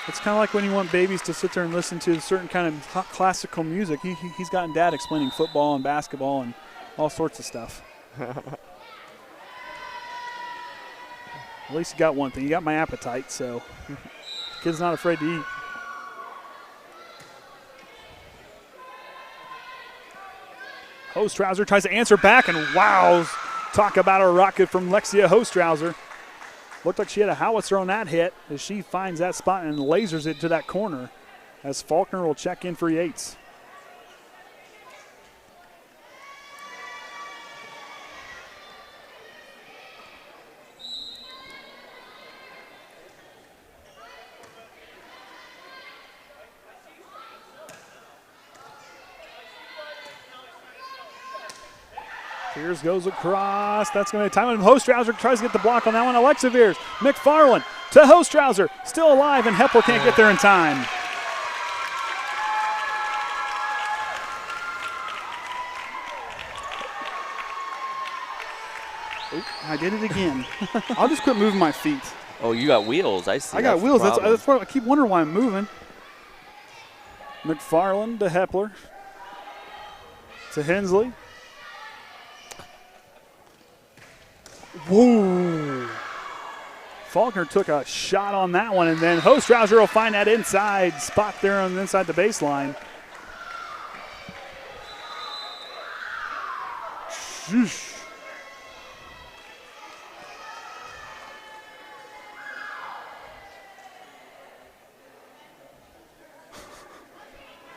it's kind of like when you want babies to sit there and listen to a certain kind of classical music. He's gotten Dad explaining football and basketball and all sorts of stuff. At least you got one thing. You got my appetite, so kid's not afraid to eat. Hostrouser tries to answer back, and wow, talk about a rocket from Lexia Hostrouser. Looked like she had a howitzer on that hit as she finds that spot and lasers it to that corner as Faulkner will check in for Yates. Veers goes across. That's going to be time. And Hostrouser tries to get the block on that one. Alexa Veers. McFarland to Hostrouser. Still alive, and Hepler can't get there in time. Oop, I did it again. I'll just quit moving my feet. Oh, you got wheels. I see. I got wheels. That's why I keep wondering why I'm moving. McFarland to Hepler. To Hensley. Whoa. Faulkner took a shot on that one, and then Hostrouser will find that inside spot there on the inside the baseline. Sheesh.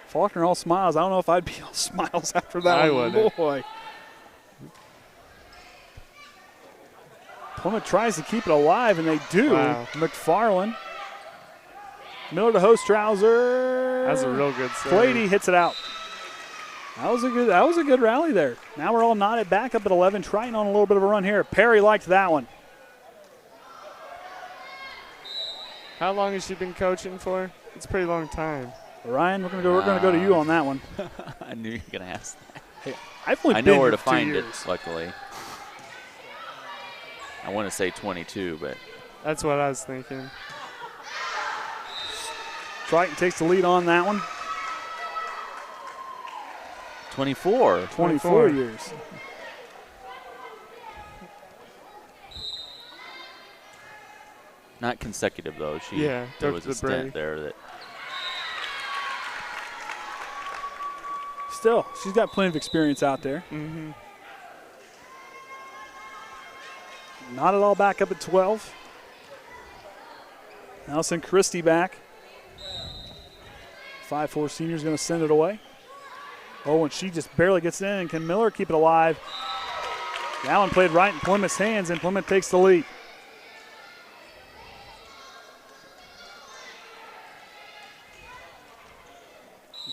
Faulkner all smiles. I don't know if I'd be all smiles after that. I wouldn't. Boy. Plymouth tries to keep it alive, and they do. Wow. McFarland. Miller to Hostrouser. That's a real good save. Flady hits it out. That was a good rally there. Now we're all knotted back up at 11. Triton on a little bit of a run here. Perry liked that one. How long has she been coaching for? It's a pretty long time. Ryan, we're gonna go to you on that one. I knew you were gonna ask that. Hey, I've only I been know where here to 2 find years. it. Luckily, I want to say 22, but That's what I was thinking. Triton takes the lead on that one. 24. 24 years. Not consecutive though. Yeah, there took was the a stint break. there that. Still, she's got plenty of experience out there. Mm-hmm. Not at all back up at 12. Now send Christie back. 5'4" senior's going to send it away. Oh, and she just barely gets in. And can Miller keep it alive? That one played right in Plymouth's hands, and Plymouth takes the lead.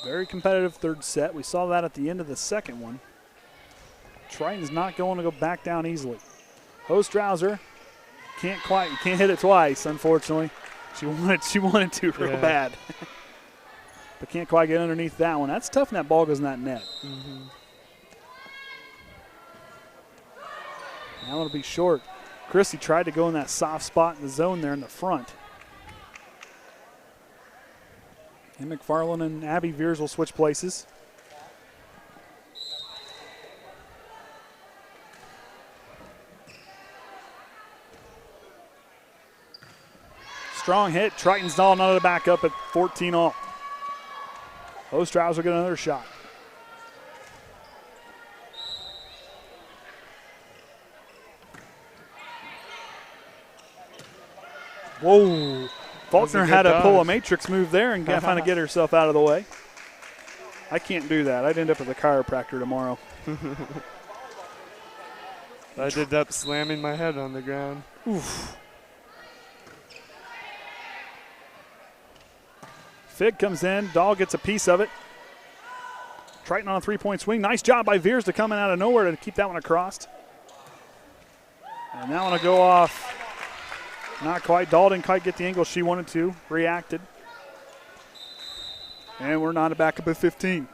Very competitive third set. We saw that at the end of the second one. Triton's not going to go back down easily. Ostrauser can't hit it twice, unfortunately. She wanted to real bad. But can't quite get underneath that one. That's tough when that ball goes in that net. Mm-hmm. That one will be short. Christie tried to go in that soft spot in the zone there in the front. And McFarland and Abby Veers will switch places. Strong hit. Triton's all another back up at 14 all. Ostrauser will get another shot. Whoa. Faulkner had to pull a matrix move there and kind of get herself out of the way. I can't do that. I'd end up with a chiropractor tomorrow. I ended up slamming my head on the ground. Oof. Fig comes in. Dahl gets a piece of it. Triton on a three-point swing. Nice job by Veers to come in out of nowhere to keep that one across. And that one will go off. Not quite. Dahl didn't quite get the angle she wanted to. Reacted. And we're not back up at 15.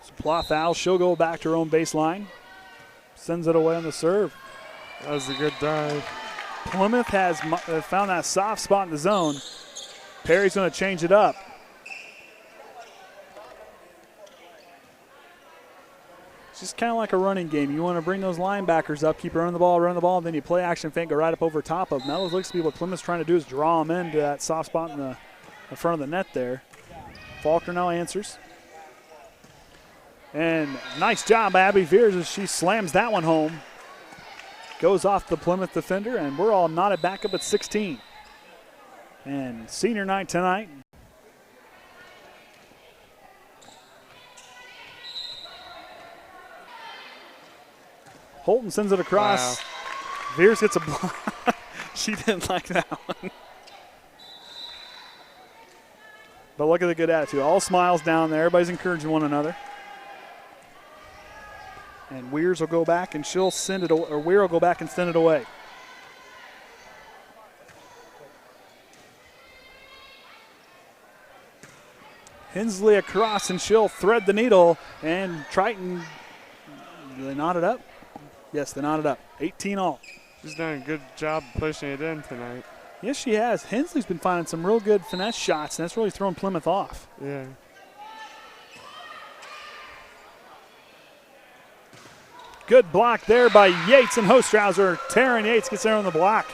Supply foul. She'll go back to her own baseline. Sends it away on the serve. That was a good dive. Plymouth has found that soft spot in the zone. Perry's going to change it up. It's just kind of like a running game. You want to bring those linebackers up, keep running the ball, and then you play action fake, go right up over top of them. That looks to be what Plymouth's trying to do is draw them into that soft spot in the front of the net there. Faulkner now answers. And nice job, Abby Veers, as she slams that one home. Goes off the Plymouth defender, and we're all knotted back up at 16. And senior night tonight. Holton sends it across. Wow. Veers gets a block. She didn't like that one. But look at the good attitude. All smiles down there. Everybody's encouraging one another. And Weirs will go back and she'll send it, or Weir will go back and send it away. Hensley across and she'll thread the needle. And Triton, do they knot it up? Yes, they knot it up. 18 all. She's done a good job pushing it in tonight. Yes, she has. Hensley's been finding some real good finesse shots, and that's really thrown Plymouth off. Yeah. Good block there by Yates and Ostrauser. Taryn Yates gets there on the block.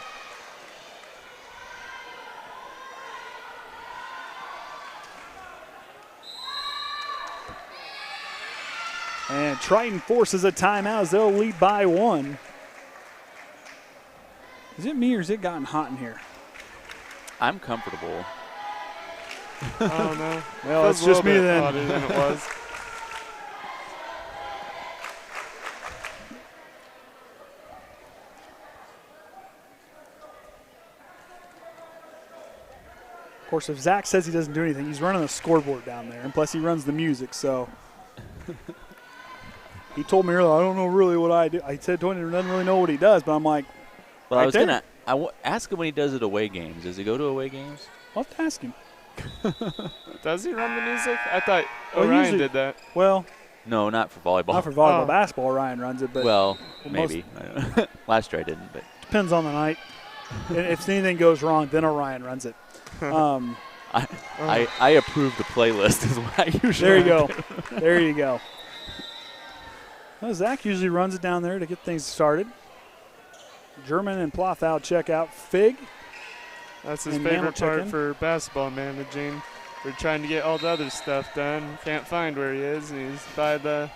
And Triton forces a timeout as they'll lead by one. Is it me or has it gotten hot in here? I'm comfortable. I don't know. Well, it's just me then. Hotter than it was. Of course, if Zach says he doesn't do anything, he's running the scoreboard down there. And plus, he runs the music, so. He told me earlier, I don't know really what I do. I said to him, he doesn't really know what he does, but I'm like, Well, right I was there. going to ask him when he does it away games. Does he go to away games? I'll have to ask him. Does he run the music? I thought Well, Orion usually- did that. Well, No, not for volleyball. not for volleyball. Oh. Basketball, Ryan runs it, but well, most- maybe. I don't know. Last year I didn't, but depends on the night. And if anything goes wrong, then Orion runs it. I approve the playlist is what I usually There you do. go. There you go. Well, Zach usually runs it down there to get things started. German and Plothow check out. Fig. That's his And Mantle favorite check part in. for basketball managing. We're trying to get all the other stuff done. Can't find where he is. He's by the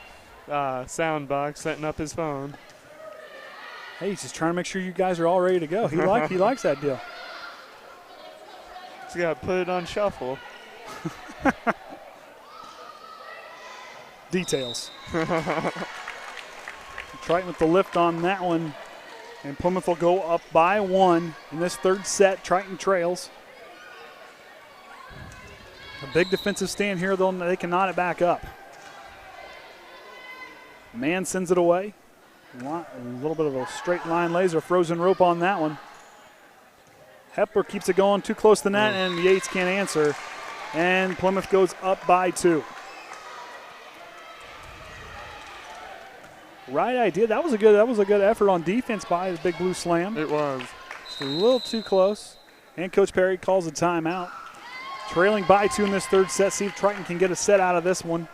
sound box setting up his phone. Hey, he's just trying to make sure you guys are all ready to go. He likes that deal. He's got to put it on shuffle. Details. Triton with the lift on that one. And Plymouth will go up by 1 in this third set. Triton trails. A big defensive stand here, though. They can knot it back up. Man sends it away. A little bit of a straight line laser, frozen rope on that one. Hepler keeps it going too close to the net, and Yates can't answer. And Plymouth goes up by 2. Right idea. That was a good effort on defense by the Big Blue Slam. It was. Just a little too close. And Coach Perry calls a timeout. Trailing by 2 in this third set. See if Triton can get a set out of this one.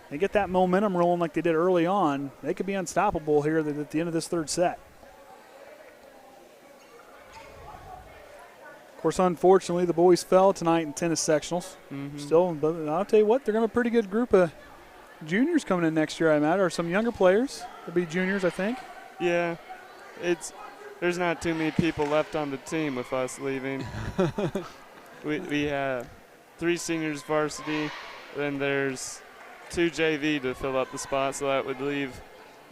They get that momentum rolling like they did early on. They could be unstoppable here at the end of this third set. Of course, unfortunately, the boys fell tonight in tennis sectionals. Mm-hmm. Still, but I'll tell you what, they're going to have a pretty good group of juniors coming in next year, I imagine, or some younger players. They'll be juniors, I think. Yeah. There's not too many people left on the team with us leaving. we have 3 seniors varsity, then there's 2 JV to fill up the spot, so that would leave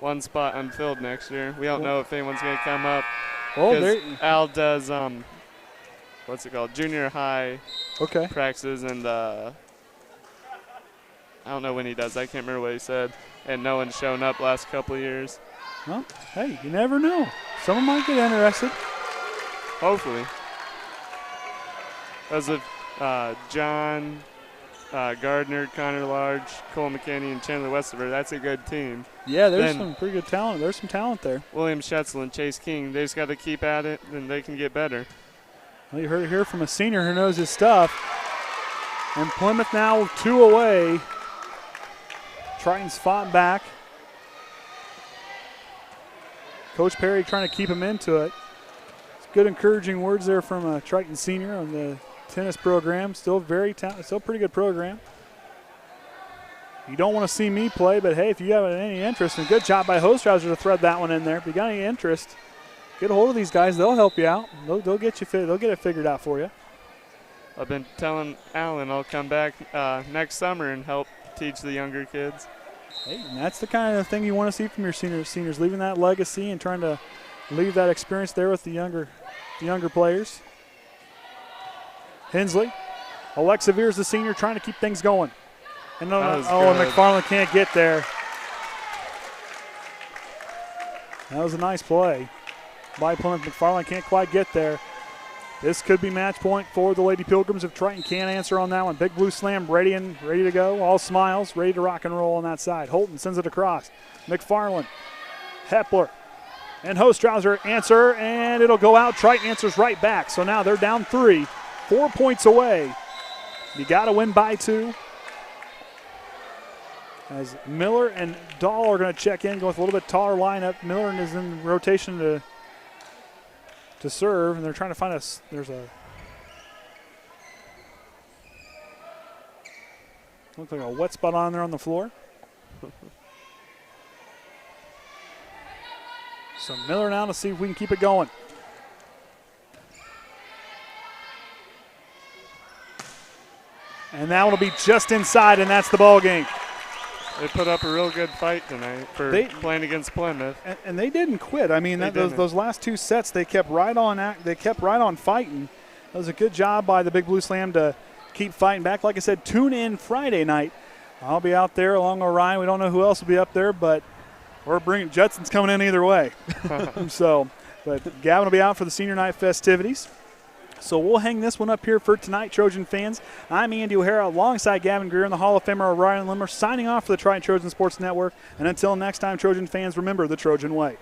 1 spot unfilled next year. We don't know if anyone's going to come up. Oh, Because there. Al does, what's it called, junior high Okay. practices, and I don't know when he does. I can't remember what he said. And no one's shown up last couple of years. Well, hey, you never know. Someone might get interested. Hopefully. As of John Gardner, Connor Large, Cole McKinney, and Chandler Westover, that's a good team. Yeah, there's Then- some pretty good talent. There's some talent there. William Schetzel and Chase King, they just got to keep at it, and they can get better. Well, you heard it here from a senior who knows his stuff. And Plymouth now 2 away. Triton's fought back. Coach Perry trying to keep him into it. It's good encouraging words there from a Triton senior on the tennis program. Still still pretty good program. You don't want to see me play, but hey, if you have any interest, and good job by Hostrauser to thread that one in there. If you got any interest, get a hold of these guys. They'll help you out. They'll get it figured out for you. I've been telling Alan I'll come back next summer and help teach the younger kids. Hey, and that's the kind of thing you want to see from your seniors, leaving that legacy and trying to leave that experience there with the younger players. Hensley, Alexa Veer's the senior, trying to keep things going. And That was and good. McFarland can't get there. That was a nice play by Plymouth. McFarland can't quite get there. This could be match point for the Lady Pilgrims if Triton can't answer on that one. Big Blue Slam ready to go. All smiles, ready to rock and roll on that side. Holton sends it across. McFarland, Hepler, and Hostrauser answer, and it'll go out. Triton answers right back. So now they're down 3, 4 points away. You got to win by 2. As Miller and Dahl are going to check in, go with a little bit taller lineup. Miller is in rotation to serve, and they're trying to find there's a looks like a wet spot on there on the floor. So Miller now to see if we can keep it going. And that one will be just inside, and that's the ball game. They put up a real good fight tonight for playing against Plymouth. And they didn't quit. I mean, those last 2 sets, they kept right on fighting. That was a good job by the Big Blue Slam to keep fighting back. Like I said, tune in Friday night. I'll be out there along Orion. We don't know who else will be up there, but Or Judson's coming in either way. So, but Gavin will be out for the senior night festivities. So we'll hang this one up here for tonight, Trojan fans. I'm Andy O'Hara alongside Gavin Greer and the Hall of Famer Orion Lemler, signing off for the Triton Trojan Sports Network. And until next time, Trojan fans, remember the Trojan way.